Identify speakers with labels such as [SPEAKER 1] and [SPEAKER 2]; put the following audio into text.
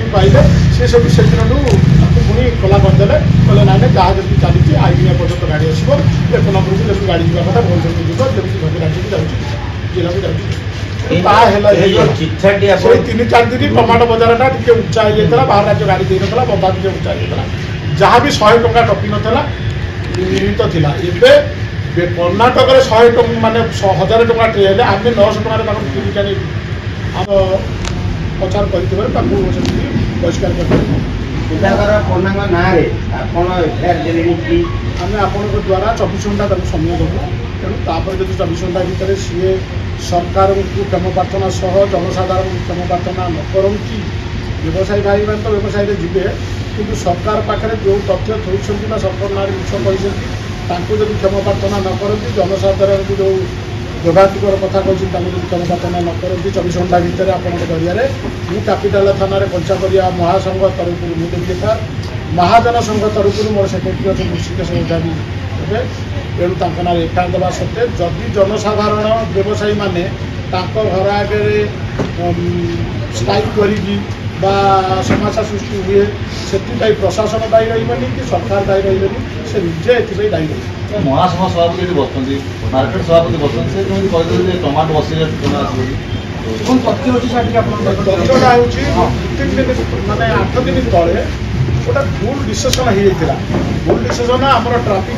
[SPEAKER 1] भी पाइले सी सब से पुणी कला करदे कहले ना ना जहाँ जमी चली आईनिया पर्यटन गाड़ी आसो 1 नंबर को जब गाड़ी जावा कथा भोजन जीव जमी घर राज्य जाऊँगी जिला 3-4 दिन टमाटो बजारटा टी उच्चा हो जाता बाहर राज्य गाड़ी दे ना बंदा टी उच्चा होता जहाँ भी 100 टଙ୍କା टपी नाला निमित्त था एवं कर्णाटक 100 टଙ୍କା माने 1000 टଙ୍କା ट्रेन आम 900 टଙ୍କା किनिका नहीं आम प्रचार कर बहिष्कार आम आपण द्वारा 24 घंटा समय देवु तेणु जब 24 घंटा भितर सी सरकार को क्षमा प्रार्थना सह जनसाधारण को क्षमा प्रार्थना न करती व्यवसायी भाई मैंने तो व्यवसाय जीवे कि सरकार पाखे जो तथ्य थोड़ी सरकार ना मिछ कहते जब क्षमा प्रार्थना न करती जनसाधारण को जो दुर्भाग्यकर कथा कहते क्षमा प्रार्थना न करती 24 घंटा भितर आप जरिए मु कैपिटाल थाना कंचाकरिया महासंघ तरफ मुझे था महाजन संघ तरफ मोर सेक्रेटरी अच्छे ऋषिकेश ओझा भी थे तेणु ना एफआईआर देवा सत्वे जदि जनसाधारण व्यवसायी मैंने घर आगे स्ट्राइक करी समस्या सृष्टि हुए से प्रशासन दायी रही कि सरकार दायी रही से निजे ए दायी रही
[SPEAKER 2] महासंघ सभापति बसुँच मार्केट सभापति बसुँच टमाटो बस
[SPEAKER 1] तथ्यटा हूँ 3 दिन माने 8 दिन तले गोटे भूल डिसिजन हो भूल डिसिजन आम ट्राफिक